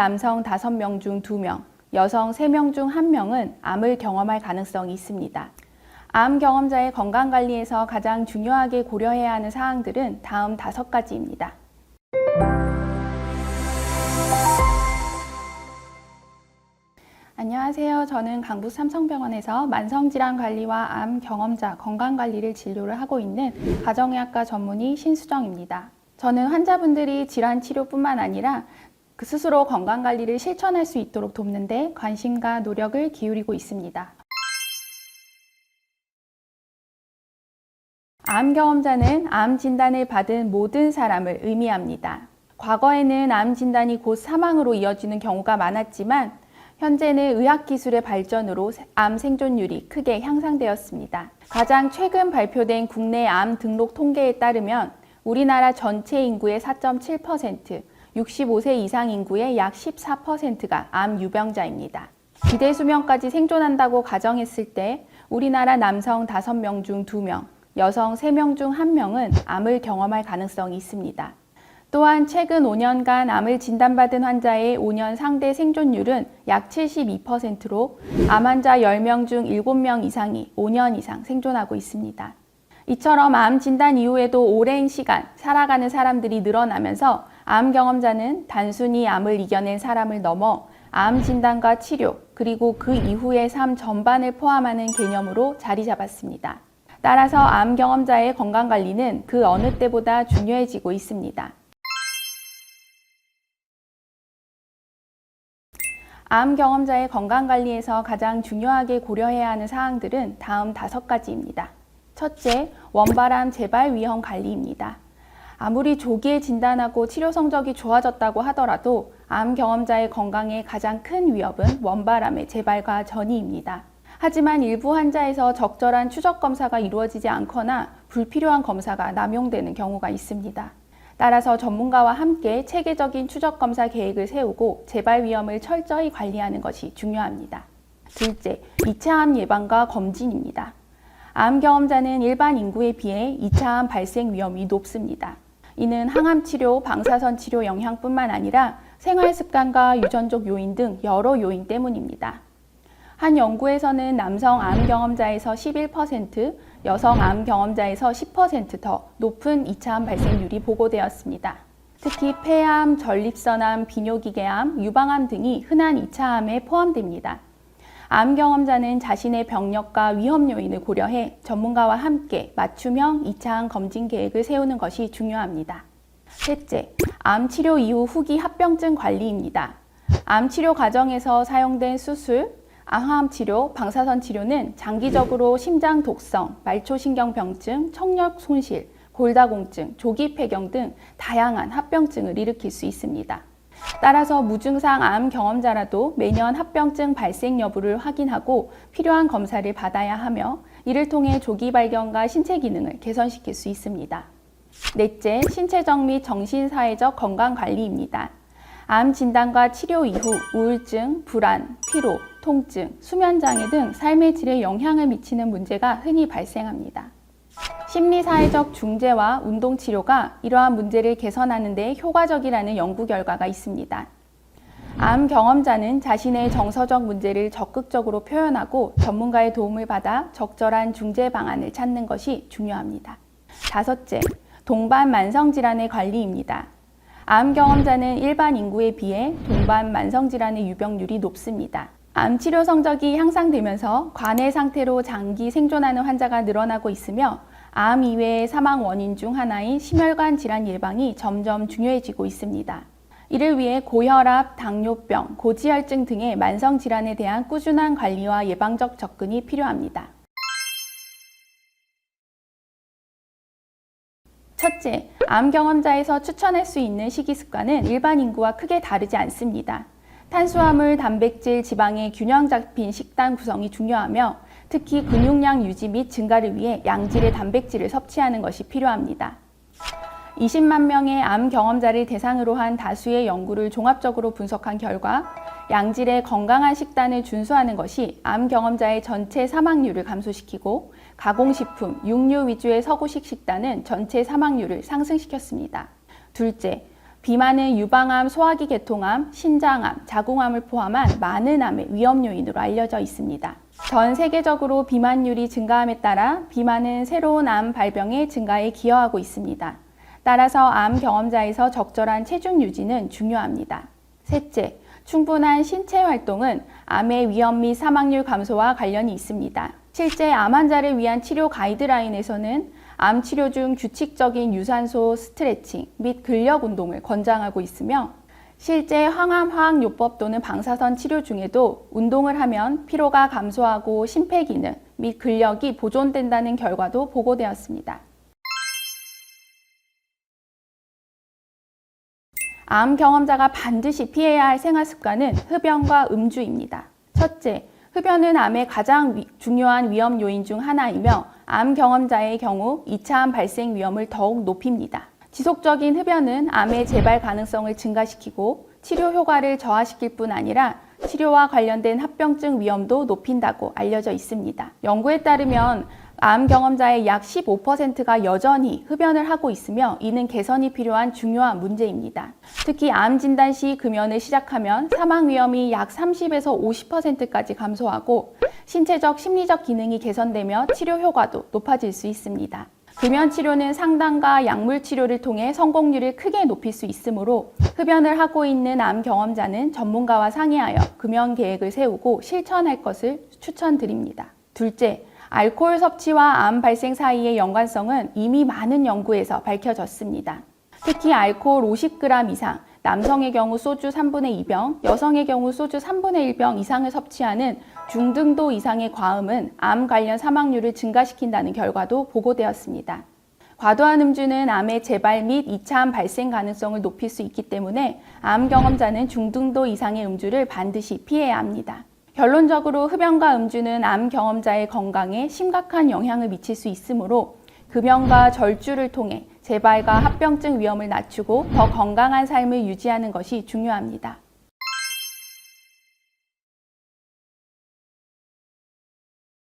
남성 5명 중 2명, 여성 3명 중 1명은 암을 경험할 가능성이 있습니다. 암 경험자의 건강관리에서 가장 중요하게 고려해야 하는 사항들은 다음 5가지입니다. 안녕하세요. 저는 강북 삼성병원에서 만성질환관리와 암 경험자 건강관리를 진료를 하고 있는 가정의학과 전문의 신수정입니다. 저는 환자분들이 질환 치료뿐만 아니라 스스로 건강관리를 실천할 수 있도록 돕는 데 관심과 노력을 기울이고 있습니다. 암 경험자는 암 진단을 받은 모든 사람을 의미합니다. 과거에는 암 진단이 곧 사망으로 이어지는 경우가 많았지만 현재는 의학기술의 발전으로 암 생존율이 크게 향상되었습니다. 가장 최근 발표된 국내 암 등록 통계에 따르면 우리나라 전체 인구의 4.7%, 65세 이상 인구의 약 14%가 암 유병자입니다. 기대 수명까지 생존한다고 가정했을 때 우리나라 남성 5명 중 2명, 여성 3명 중 1명은 암을 경험할 가능성이 있습니다. 또한 최근 5년간 암을 진단받은 환자의 5년 상대 생존율은 약 72%로 암 환자 10명 중 7명 이상이 5년 이상 생존하고 있습니다. 이처럼 암 진단 이후에도 오랜 시간 살아가는 사람들이 늘어나면서 암 경험자는 단순히 암을 이겨낸 사람을 넘어 암 진단과 치료, 그리고 그 이후의 삶 전반을 포함하는 개념으로 자리 잡았습니다. 따라서 암 경험자의 건강관리는 그 어느 때보다 중요해지고 있습니다. 암 경험자의 건강관리에서 가장 중요하게 고려해야 하는 사항들은 다음 5가지입니다. 첫째, 원발암 재발 위험 관리입니다. 아무리 조기에 진단하고 치료 성적이 좋아졌다고 하더라도 암 경험자의 건강에 가장 큰 위협은 원발암의 재발과 전이입니다. 하지만 일부 환자에서 적절한 추적 검사가 이루어지지 않거나 불필요한 검사가 남용되는 경우가 있습니다. 따라서 전문가와 함께 체계적인 추적 검사 계획을 세우고 재발 위험을 철저히 관리하는 것이 중요합니다. 둘째, 2차 암 예방과 검진입니다. 암 경험자는 일반 인구에 비해 2차 암 발생 위험이 높습니다. 이는 항암 치료, 방사선 치료 영향뿐만 아니라 생활 습관과 유전적 요인 등 여러 요인 때문입니다. 한 연구에서는 남성 암 경험자에서 11%, 여성 암 경험자에서 10% 더 높은 2차 암 발생률이 보고되었습니다. 특히 폐암, 전립선암, 비뇨기계암, 유방암 등이 흔한 2차 암에 포함됩니다. 암 경험자는 자신의 병력과 위험 요인을 고려해 전문가와 함께 맞춤형 2차 암 검진 계획을 세우는 것이 중요합니다. 셋째, 암 치료 이후 후기 합병증 관리입니다. 암 치료 과정에서 사용된 수술, 항암 치료, 방사선 치료는 장기적으로 심장 독성, 말초신경병증, 청력 손실, 골다공증, 조기 폐경 등 다양한 합병증을 일으킬 수 있습니다. 따라서 무증상 암 경험자라도 매년 합병증 발생 여부를 확인하고 필요한 검사를 받아야 하며 이를 통해 조기 발견과 신체 기능을 개선시킬 수 있습니다. 넷째, 신체적 및 정신사회적 건강관리입니다. 암 진단과 치료 이후 우울증, 불안, 피로, 통증, 수면장애 등 삶의 질에 영향을 미치는 문제가 흔히 발생합니다. 심리사회적 중재와 운동치료가 이러한 문제를 개선하는 데 효과적이라는 연구 결과가 있습니다. 암 경험자는 자신의 정서적 문제를 적극적으로 표현하고 전문가의 도움을 받아 적절한 중재 방안을 찾는 것이 중요합니다. 다섯째, 동반 만성질환의 관리입니다. 암 경험자는 일반 인구에 비해 동반 만성질환의 유병률이 높습니다. 암 치료 성적이 향상되면서 관해 상태로 장기 생존하는 환자가 늘어나고 있으며 암 이외의 사망 원인 중 하나인 심혈관 질환 예방이 점점 중요해지고 있습니다. 이를 위해 고혈압, 당뇨병, 고지혈증 등의 만성 질환에 대한 꾸준한 관리와 예방적 접근이 필요합니다. 첫째, 암 경험자에서 추천할 수 있는 식이 습관은 일반 인구와 크게 다르지 않습니다. 탄수화물, 단백질, 지방의 균형 잡힌 식단 구성이 중요하며 특히 근육량 유지 및 증가를 위해 양질의 단백질을 섭취하는 것이 필요합니다. 20만 명의 암 경험자를 대상으로 한 다수의 연구를 종합적으로 분석한 결과 양질의 건강한 식단을 준수하는 것이 암 경험자의 전체 사망률을 감소시키고 가공식품, 육류 위주의 서구식 식단은 전체 사망률을 상승시켰습니다. 둘째, 비만은 유방암, 소화기 계통암, 신장암, 자궁암을 포함한 많은 암의 위험 요인으로 알려져 있습니다. 전 세계적으로 비만율이 증가함에 따라 비만은 새로운 암 발병의 증가에 기여하고 있습니다. 따라서 암 경험자에서 적절한 체중 유지는 중요합니다. 셋째, 충분한 신체 활동은 암의 위험 및 사망률 감소와 관련이 있습니다. 실제 암 환자를 위한 치료 가이드라인에서는 암 치료 중 규칙적인 유산소 스트레칭 및 근력 운동을 권장하고 있으며 실제 항암화학요법 또는 방사선 치료 중에도 운동을 하면 피로가 감소하고 심폐기능 및 근력이 보존된다는 결과도 보고되었습니다. 암 경험자가 반드시 피해야 할 생활습관은 흡연과 음주입니다. 첫째, 흡연은 암의 가장 중요한 위험 요인 중 하나이며 암 경험자의 경우 2차 암 발생 위험을 더욱 높입니다. 지속적인 흡연은 암의 재발 가능성을 증가시키고 치료 효과를 저하시킬 뿐 아니라 치료와 관련된 합병증 위험도 높인다고 알려져 있습니다. 연구에 따르면 암 경험자의 약 15%가 여전히 흡연을 하고 있으며 이는 개선이 필요한 중요한 문제입니다. 특히 암 진단 시 금연을 시작하면 사망 위험이 약 30에서 50%까지 감소하고 신체적, 심리적 기능이 개선되며 치료 효과도 높아질 수 있습니다. 금연 치료는 상담과 약물 치료를 통해 성공률을 크게 높일 수 있으므로 흡연을 하고 있는 암 경험자는 전문가와 상의하여 금연 계획을 세우고 실천할 것을 추천드립니다. 둘째, 알코올 섭취와 암 발생 사이의 연관성은 이미 많은 연구에서 밝혀졌습니다. 특히 알코올 50g 이상, 남성의 경우 소주 3분의 2병, 여성의 경우 소주 3분의 1병 이상을 섭취하는 중등도 이상의 과음은 암 관련 사망률을 증가시킨다는 결과도 보고되었습니다. 과도한 음주는 암의 재발 및 2차 암 발생 가능성을 높일 수 있기 때문에 암 경험자는 중등도 이상의 음주를 반드시 피해야 합니다. 결론적으로 흡연과 음주는 암 경험자의 건강에 심각한 영향을 미칠 수 있으므로 금연과 절주를 통해 재발과 합병증 위험을 낮추고 더 건강한 삶을 유지하는 것이 중요합니다.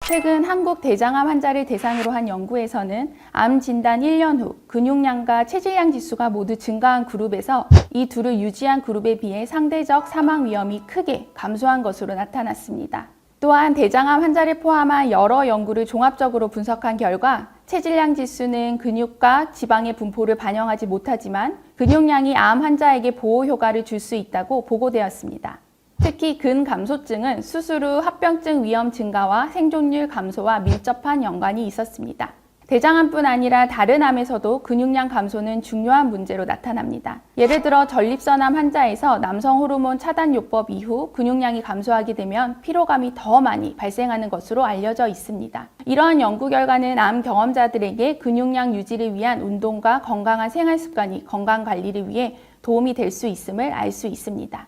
최근 한국 대장암 환자를 대상으로 한 연구에서는 암 진단 1년 후 근육량과 체질량 지수가 모두 증가한 그룹에서 이 둘을 유지한 그룹에 비해 상대적 사망 위험이 크게 감소한 것으로 나타났습니다. 또한 대장암 환자를 포함한 여러 연구를 종합적으로 분석한 결과 체질량 지수는 근육과 지방의 분포를 반영하지 못하지만 근육량이 암 환자에게 보호 효과를 줄 수 있다고 보고되었습니다. 특히 근감소증은 수술 후 합병증 위험 증가와 생존율 감소와 밀접한 연관이 있었습니다. 대장암뿐 아니라 다른 암에서도 근육량 감소는 중요한 문제로 나타납니다. 예를 들어 전립선암 환자에서 남성 호르몬 차단요법 이후 근육량이 감소하게 되면 피로감이 더 많이 발생하는 것으로 알려져 있습니다. 이러한 연구 결과는 암 경험자들에게 근육량 유지를 위한 운동과 건강한 생활 습관이 건강 관리를 위해 도움이 될 수 있음을 알 수 있습니다.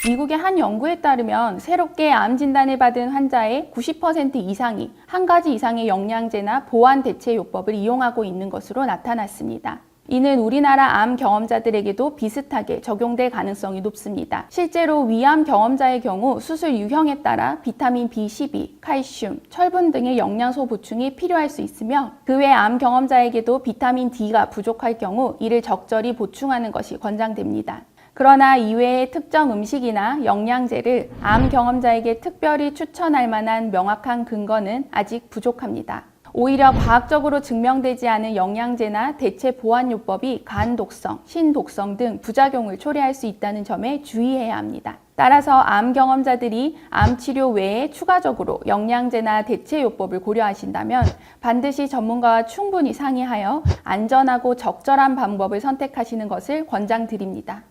미국의 한 연구에 따르면 새롭게 암 진단을 받은 환자의 90% 이상이 한 가지 이상의 영양제나 보완 대체 요법을 이용하고 있는 것으로 나타났습니다. 이는 우리나라 암 경험자들에게도 비슷하게 적용될 가능성이 높습니다. 실제로 위암 경험자의 경우 수술 유형에 따라 비타민 B12, 칼슘, 철분 등의 영양소 보충이 필요할 수 있으며 그 외 암 경험자에게도 비타민 D가 부족할 경우 이를 적절히 보충하는 것이 권장됩니다. 그러나 이외의 특정 음식이나 영양제를 암 경험자에게 특별히 추천할 만한 명확한 근거는 아직 부족합니다. 오히려 과학적으로 증명되지 않은 영양제나 대체 보완요법이 간 독성, 신독성 등 부작용을 초래할 수 있다는 점에 주의해야 합니다. 따라서 암 경험자들이 암 치료 외에 추가적으로 영양제나 대체 요법을 고려하신다면 반드시 전문가와 충분히 상의하여 안전하고 적절한 방법을 선택하시는 것을 권장드립니다.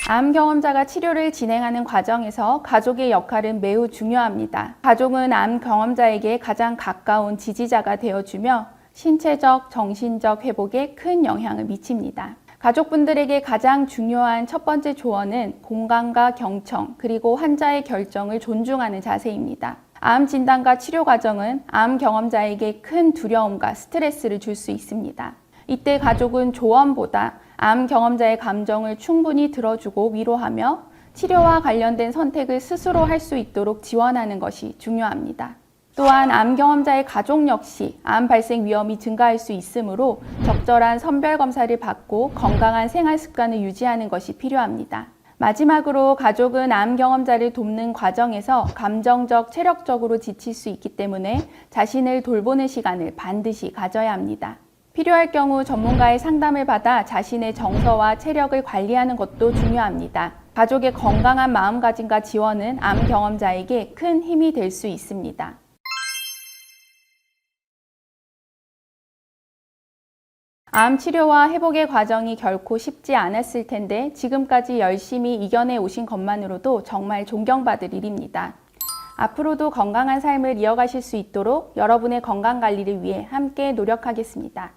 암 경험자가 치료를 진행하는 과정에서 가족의 역할은 매우 중요합니다. 가족은 암 경험자에게 가장 가까운 지지자가 되어주며 신체적, 정신적 회복에 큰 영향을 미칩니다. 가족분들에게 가장 중요한 첫 번째 조언은 공감과 경청, 그리고 환자의 결정을 존중하는 자세입니다. 암 진단과 치료 과정은 암 경험자에게 큰 두려움과 스트레스를 줄 수 있습니다. 이때 가족은 조언보다 암 경험자의 감정을 충분히 들어주고 위로하며 치료와 관련된 선택을 스스로 할 수 있도록 지원하는 것이 중요합니다. 또한 암 경험자의 가족 역시 암 발생 위험이 증가할 수 있으므로 적절한 선별 검사를 받고 건강한 생활 습관을 유지하는 것이 필요합니다. 마지막으로 가족은 암 경험자를 돕는 과정에서 감정적, 체력적으로 지칠 수 있기 때문에 자신을 돌보는 시간을 반드시 가져야 합니다. 필요할 경우 전문가의 상담을 받아 자신의 정서와 체력을 관리하는 것도 중요합니다. 가족의 건강한 마음가짐과 지원은 암 경험자에게 큰 힘이 될 수 있습니다. 암 치료와 회복의 과정이 결코 쉽지 않았을 텐데 지금까지 열심히 이겨내 오신 것만으로도 정말 존경받을 일입니다. 앞으로도 건강한 삶을 이어가실 수 있도록 여러분의 건강 관리를 위해 함께 노력하겠습니다.